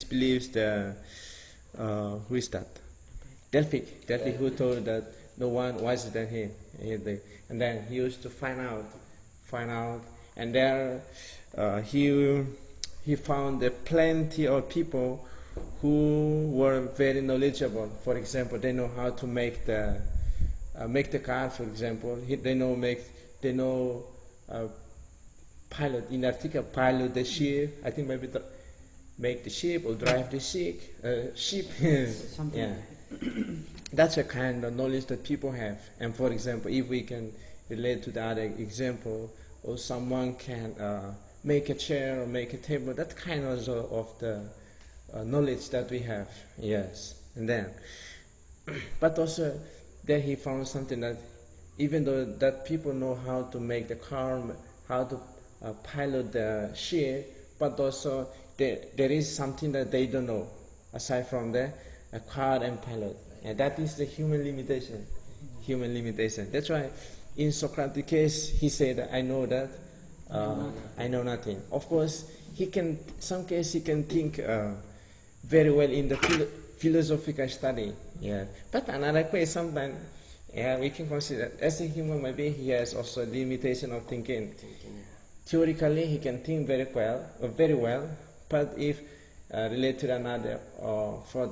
disbelieves the who is that? Delphic, who told that no one wiser than him. And then he used to find out, and there he found plenty of people who were very knowledgeable. For example, they know how to make the car. For example, they know pilot in article pilot the ship. I think maybe make the ship or drive the ship. Something. Yeah. That's a kind of knowledge that people have. And for example, if we can relate to the other example, or someone can make a chair or make a table, that kind of the knowledge that we have. Yes. And then, but also there he found something that even though that people know how to make the car, how to pilot the ship, but also there is something that they don't know aside from the car and pilot, and that is the human limitation. That's why in Socrates' case he said, I know that I know nothing. Of course some case he can think very well in the philosophical study, but another case sometimes we can consider as a human, maybe he has also limitation of thinking. Theoretically he can think very well, but if related to another for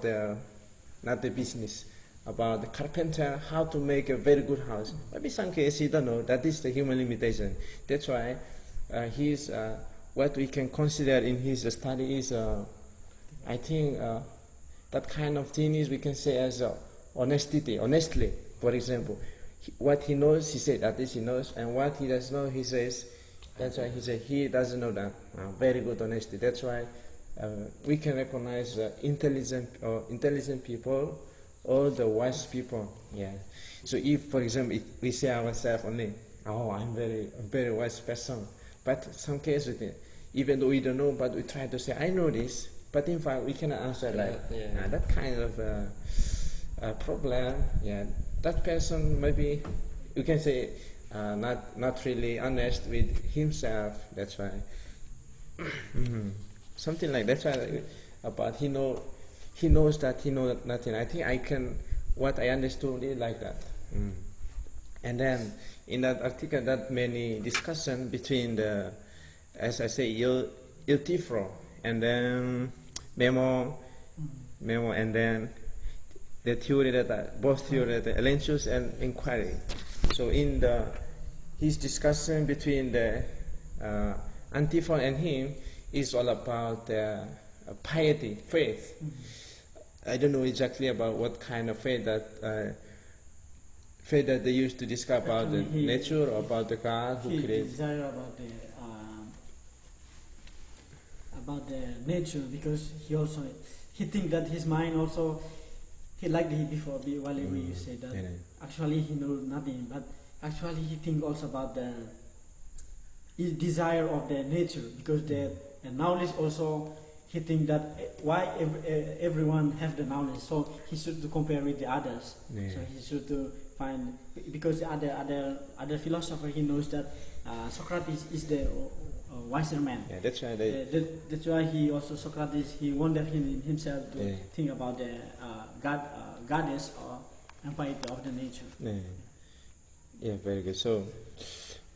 another business about the carpenter, how to make a very good house. Maybe some cases he don't know. That is the human limitation. That's why he's what we can consider in his study is I think that kind of thing is we can say as honestly. For example, what he knows, he said that he knows, and what he doesn't know, he says. That's why he said he doesn't know that. Very good honesty. That's why we can recognize intelligent people or the wise people. So if, for example, we say ourselves only, I'm a very wise person, but some cases, even though we don't know, but we try to say, I know this, but in fact we cannot answer that kind of problem. That person maybe you can say not really honest with himself. That's why. Something like that. That's why, but he knows that he knows nothing. I think what I understood is like that. And then in that article, that many discussion between as I say, Euthyphro and then Memo, and then the theory both theory that Laurentius and inquiry. So in his discussion between the Antiphon and him is all about piety, faith. I don't know exactly about what kind of faith that they used to discuss about the nature or about the God who created. He desire about the nature, because he think that his mind also, he liked it before while we say that actually he knows nothing, but actually he think also about the desire of the nature, because the knowledge also, he think that why everyone have the knowledge, so he should to compare with the others. So he should to find, because the other philosopher, he knows that Socrates is the wiser man. That's why that's why he also Socrates, he wondered himself to think about the goddess or empire of the nature. Very good. So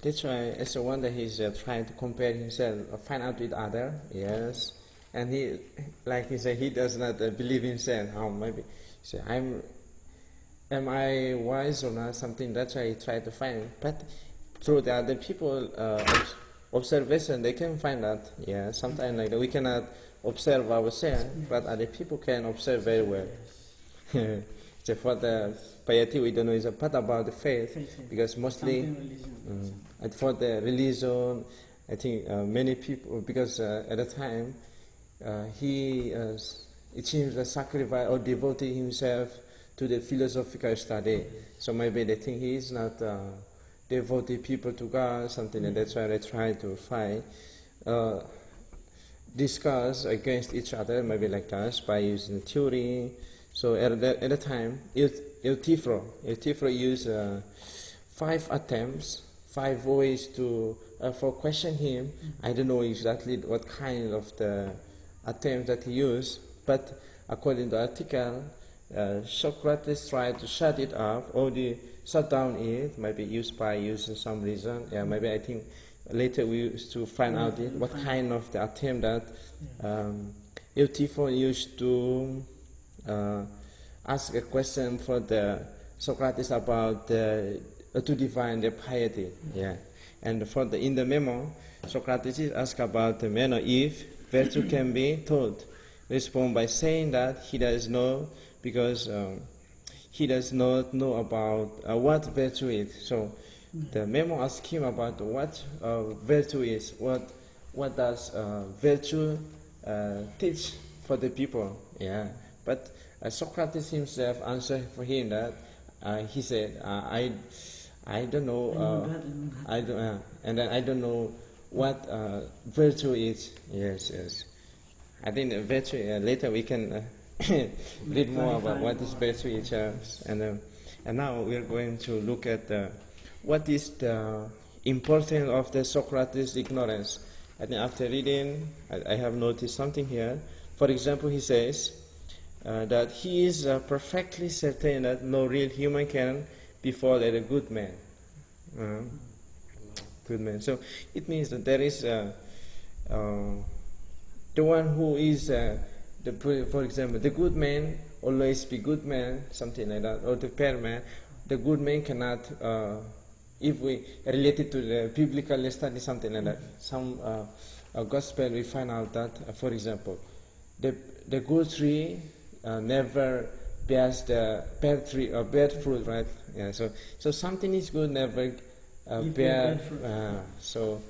that's why as a wonder he's trying to compare himself, find out with other. Yes. And he, like he said, he does not believe himself. Maybe say, am I wise or not? Something. That's why he tried to find. But through the other people observation, they can find that. Sometimes like that, we cannot observe ourselves, but other people can observe very well. So for the piety, we don't know is a part about the faith, because mostly for the religion, I think many people, because at the time. It seems that sacrificed or devoted himself to the philosophical study. So maybe they think he is not devoted people to God, something, and that's why they try to fight, discuss against each other, maybe like us, by using theory. So at the time, Euthyphro used 5 attempts, 5 ways to for question him. I don't know exactly what kind of the attempt that he used, But according to the article, Socrates tried to shut it up, or shut down it, maybe using some reason. Yeah, maybe I think later we used to find out what kind of the attempt that Euthyphro used to ask a question for the Socrates about to define the piety. Yeah, and in the memo, Socrates is asked about the manner if virtue can be taught. Respond by saying that he does know because he does not know about what virtue is. So the memo asks him about what virtue is. What does virtue teach for the people? Yeah, but Socrates himself answered for him that he said, I don't know, and then I don't know what virtue is. Yes. I think virtue, later we can read more about what is virtue is. And now we are going to look at what is the importance of the Socrates' ignorance. I think after reading, I have noticed something here. For example, he says that he is perfectly certain that no real human can befall a good man. Good man. So it means that there is the one who is, for example, the good man always be good man, something like that, or the fair man. The good man cannot, if we relate it to the biblical study, something like that. Some gospel we find out that, for example, the good tree never bears the bad tree or bad fruit, right? Yeah. So something is good never bear. So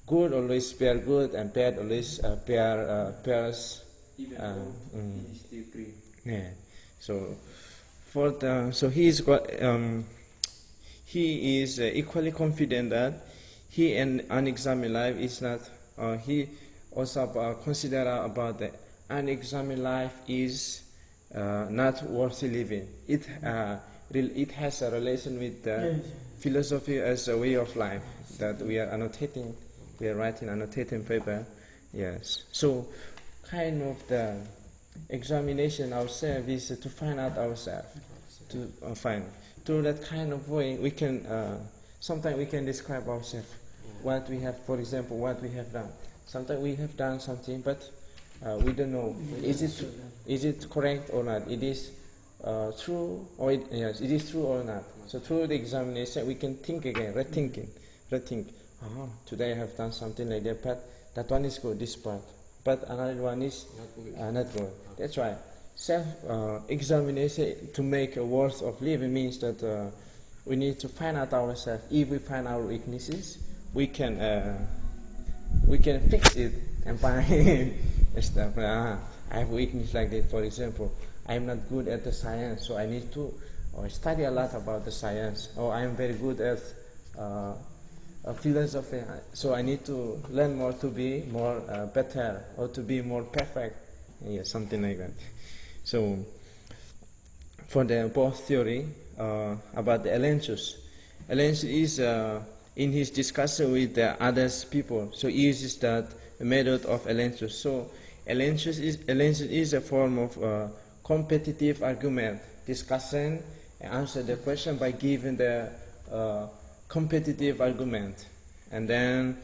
good always bear good, and bad always bears. Even though it is still green. Yeah. So he is equally confident that he and unexamined life is not. He also consider about the unexamined life is not worth living. It has a relation with the philosophy as a way of life that we are annotating. We are writing annotating paper. Yes. So kind of the examination ourselves is to find out ourselves. To find through that kind of way we can sometimes we can describe ourselves. What we have, for example, what we have done. Sometimes we have done something, but we don't know is it correct or not. It is true or yes, it is true or not. So through the examination we can think again, rethink. Today I have done something like that, but that one is good, this part. But another one is not good. That's right. Self-examination to make a worth of living means that we need to find out ourselves. If we find our weaknesses, we can fix it and find stuff. I have weakness like this. For example, I am not good at the science, so I need to study a lot about the science. Or I am very good at philosophy, so I need to learn more to be more better or to be more perfect. Yeah, something like that. So for the both theory about the Elenchus is in his discussion with the others people, so he uses that method of Elenchus. So Elenchus is a form of competitive argument, discussion and answer the question by giving the competitive argument, and then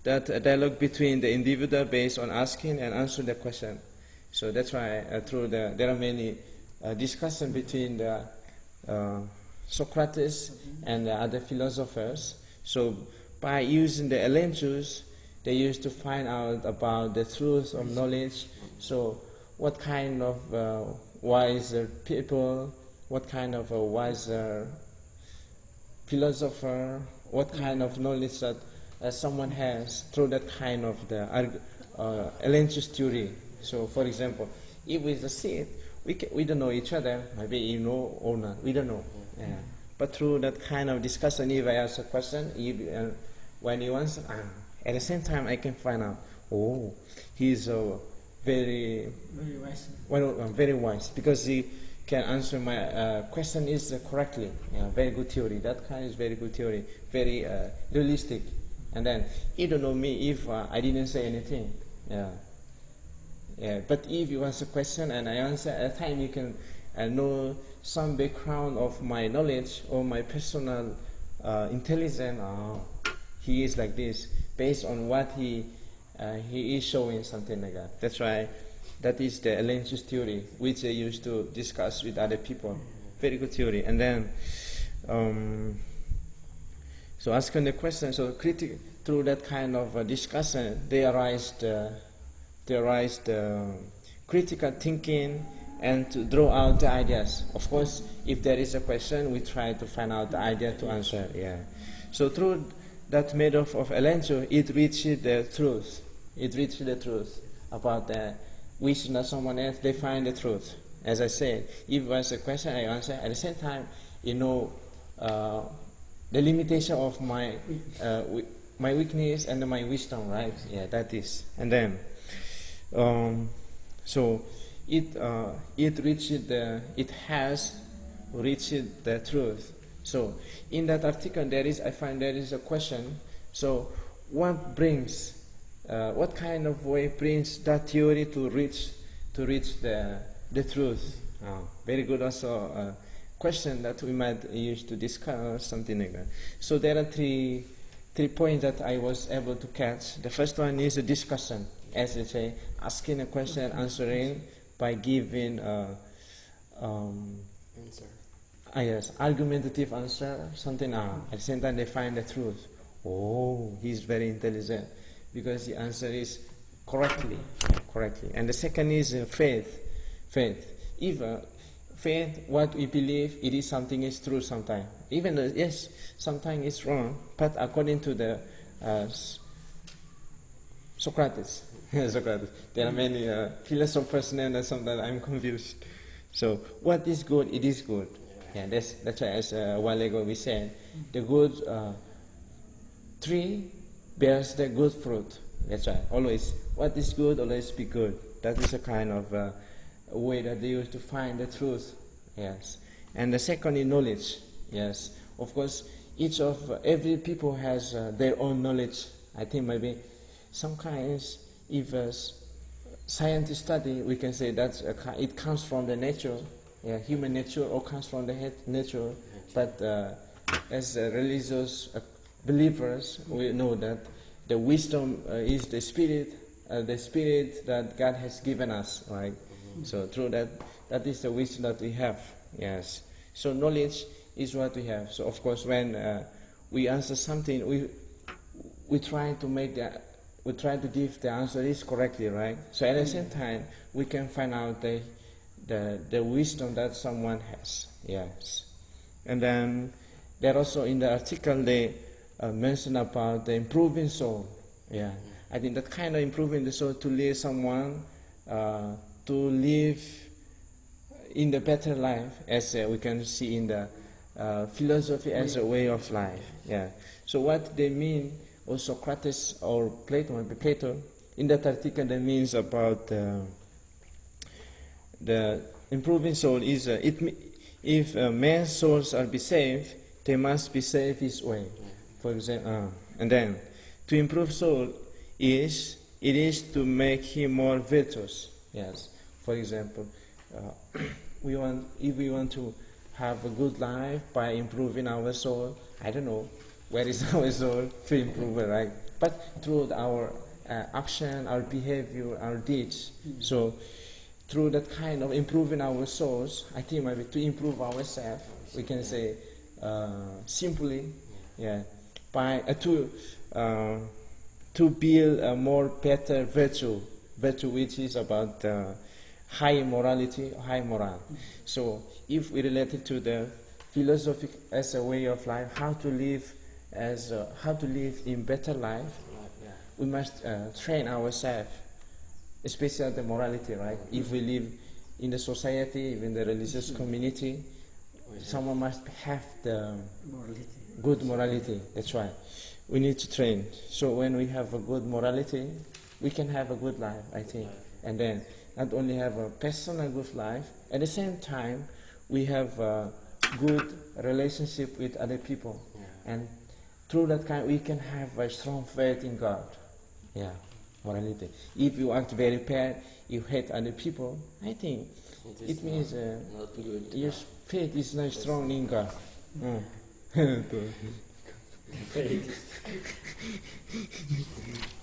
that dialogue between the individual based on asking and answering the question. So that's why there are many discussions between the Socrates and the other philosophers. So by using the Elenchus, they used to find out about the truth of knowledge. So what kind of wiser people, what kind of a wiser philosopher, what kind of knowledge that someone has through that kind of the Elenchus theory. So, for example, if we just see it, we don't know each other. Maybe you know or not. We don't know. Yeah. But through that kind of discussion, if I ask a question, when you answer, at the same time I can find out. Oh, he's very wise. Well, very wise because he can answer my question is correctly. Yeah, very good theory. That kind is very good theory. Very realistic. And then he don't know me if I didn't say anything. Yeah. Yeah, but if you ask a question and I answer at a time, you can know some background of my knowledge or my personal intelligence. He is like this based on what he is showing, something like that. That's why that is the Elancius theory, which I used to discuss with other people. Very good theory. And then, so asking the question, so through that kind of discussion, they arise the critical thinking and to draw out the ideas. Of course, if there is a question, we try to find out the idea to answer. Yeah. So through that method of Elancius, it reaches the truth. It reaches the truth about the wisdom of someone else. They find the truth. As I said, if there's a question, I answer. At the same time, the limitation of my weakness and my wisdom, right? Yeah, that is. And then, so it has reached the truth. So in that article, I find there is a question. So what kind of way brings that theory to reach the truth? Very good also question that we might use to discuss something like that. So there are three points that I was able to catch. The first one is a discussion, as they say, asking a question, answering by giving Answer. Yes, argumentative answer, something. At the same time, they find the truth. Oh, he's very intelligent because the answer is correctly. And the second is faith. If faith, what we believe, it is something is true sometimes. Even though, yes, sometimes it's wrong, but according to the Socrates, there are many philosophers named, and sometimes I'm confused. So what is good, it is good. Yeah, that's why, as a while ago we said, the good tree bears the good fruit. That's right. Always, what is good, always be good. That is a kind of way that they use to find the truth. Yes. And the second is knowledge. Yes. Of course, every people has their own knowledge. I think maybe some kinds, if scientists study, we can say that it comes from the nature, human nature, or comes from the nature. But as religious believers, we know that the wisdom is the spirit that God has given us, right? So through that is the wisdom that we have. Yes. So knowledge is what we have. So of course, when we answer something, we try to give the answer is correctly, right? So at the same time, we can find out the wisdom that someone has. Yes. And then there also in the article they mention about the improving soul. Yeah. I think that kind of improving the soul to lead someone to live in the better life, as we can see in the philosophy as a way of life. Yeah. So what they mean, or Socrates or Plato, in that article, that means about the improving soul is if man's souls are be saved, they must be saved his way. For example, and then to improve soul is to make him more virtuous. Yes. For example, if we want to have a good life by improving our soul, I don't know where is our soul to improve it, right? But through our action, our behavior, our deeds. So through that kind of improving our souls, I think maybe to improve ourselves, we can say simply, by to build a more better virtue which is about high morality, high moral. So if we relate it to the philosophy as a way of life, how to live in better life, we must train ourselves, especially the morality, right? If we live in the society, in the religious community, someone must have the good morality. That's why we need to train. So when we have a good morality, we can have a good life, I think. And then not only have a personal good life, at the same time, we have a good relationship with other people. And through that kind, we can have a strong faith in God. Yeah. morality. If you act very bad, you hate other people, I think it means not good. your faith is not strong in God.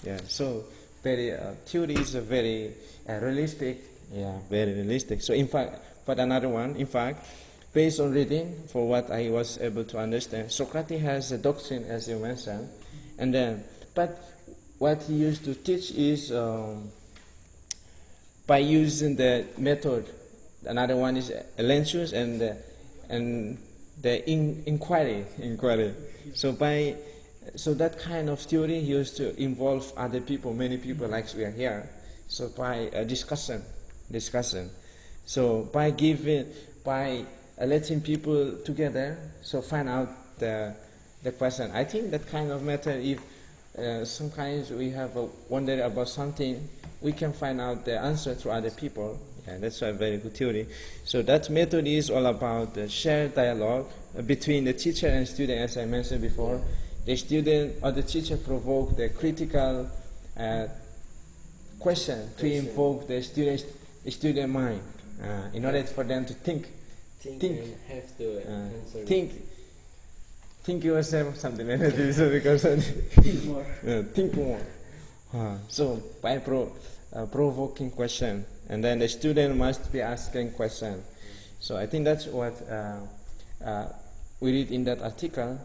Yeah, so very theory is a very realistic. Yeah, very realistic. So in fact, but another one, in fact, based on reading, for what I was able to understand, Socrates has a doctrine, as you mentioned, and then, but what he used to teach is by using the method. Another one is Lancius and the inquiry. So that kind of theory used to involve other people, many people, like we are here. So by discussion. So by letting people together, so find out the question. I think that kind of method, if sometimes we have a wonder about something, we can find out the answer through other people. Yeah, that's a very good theory. So that method is all about the shared dialogue between the teacher and student, as I mentioned before. The student or the teacher provoke the critical question to invoke the student mind in order for them to think. And have to answer. Think yourself, something like that. So because Think more. think more. So by provoking question, and then the student must be asking question. So I think that's what we read in that article.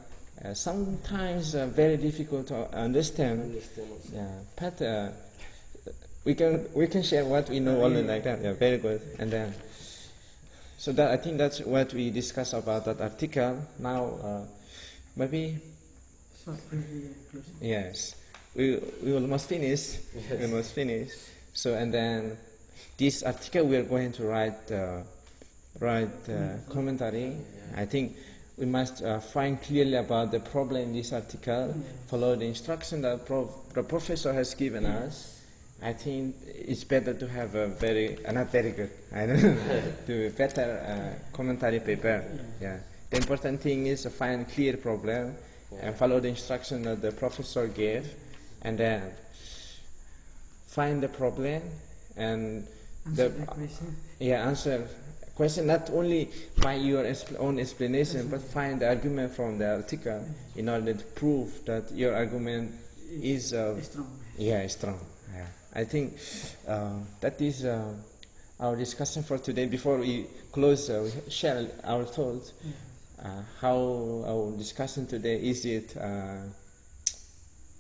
Sometimes very difficult to understand. Yeah, but we can share what we know only like that. Yeah, very good. And then, so that I think that's what we discuss about that article. Now, maybe. So, close. Yes, we almost finish. We almost finish. So and then, this article we are going to write commentary. I think we must find clearly about the problem in this article. Follow the instruction that the professor has given us. I think it's better to have not very good. I don't know, to a better commentary paper. Yeah. The important thing is to find clear problem and follow the instruction that the professor gave, and then find the problem and Answer the question. answer question not only by your own explanation, but find the argument from the article in order to prove that your argument is Strong. strong. Yeah. I think that is our discussion for today. Before we close, we share our thoughts. How our discussion today, is it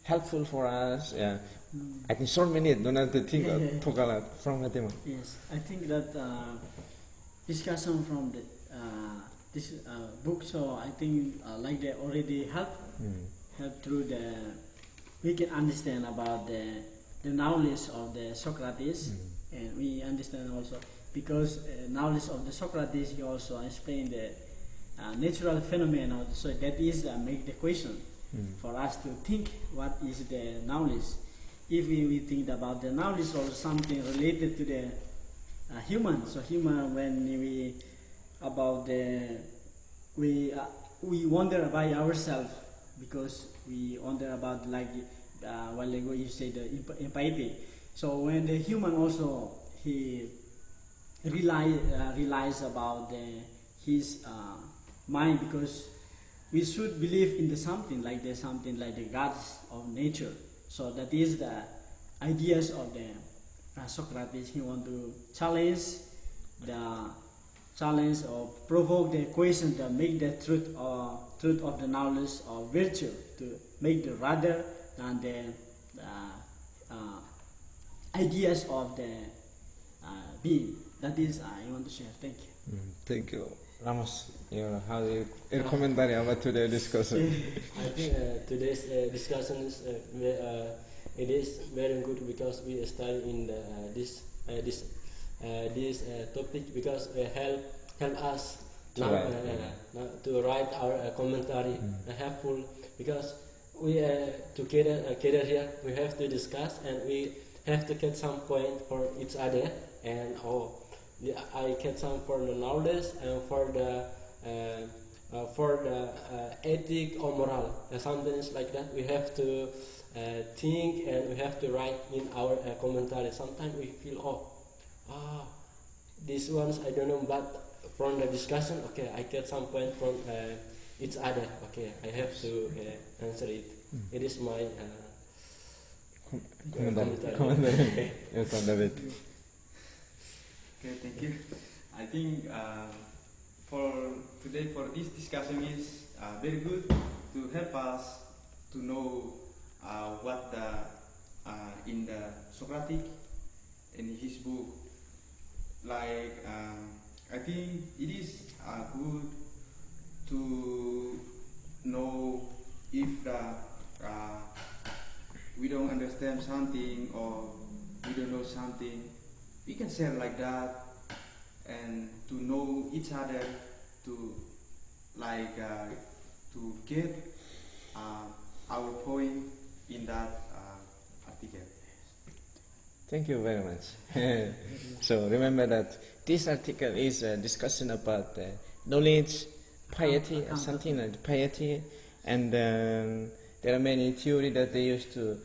helpful for us? Yeah. I think short minute, don't have to think talk a lot from Fatima. Yes, I think that discussion from this book, so I think like they already help through we can understand about the knowledge of the Socrates, and we understand also because knowledge of the Socrates, he also explained the natural phenomenon. So that is make the question for us to think what is the knowledge. If we think about the knowledge or something related to the human, so human, when we about we wonder by ourselves, because we wonder about like while ago you say the empathy. So when the human also he realize about his mind, because we should believe in the something like the gods of nature. So that is the ideas of the Socrates. He want to challenge or provoke the question to make the truth of the knowledge or virtue, to make the rather than the ideas of the being. That is I want to share. Thank you. Thank you, Ramos. How do you commentary about today's discussion? I think today's discussion is it is very good because we study in this topic, because help us to write our commentary helpful, because we together here we have to discuss and we have to get some point for each other, and I get some for the knowledge and for the for the ethic or moral, something like that. We have to think and we have to write in our commentary. Sometimes we feel, these ones I don't know, but from the discussion, okay, I get some point from each other. Okay, I have to answer it. It is my commentary. Yes, David. Okay, thank you. I think for today, for this discussion is very good to help us to know what the in the Socratic in his book. Like I think it is good to know if the we don't understand something or we don't know something, we can share like that, and to know each other, to like to get our point in that article. Thank you very much. So remember that this article is a discussion about knowledge, piety, or something like piety, and there are many theories that they used to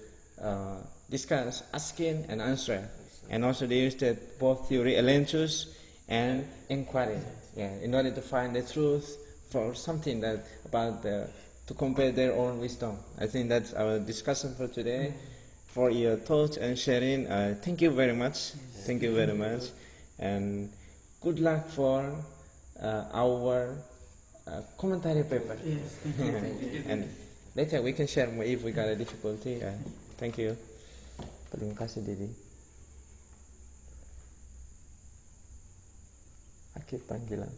discuss asking and answer, and also they used that both theory elenchus and inquiry, in order to find the truth for something that about to compare their own wisdom. I think that's our discussion for today. For your thoughts and sharing, thank you very much. Thank you very much, and good luck for our commentary paper. Yes, thank you. And later we can share more if we got a difficulty. Thank you. Terima kasih, Didi. Akhir panggilan.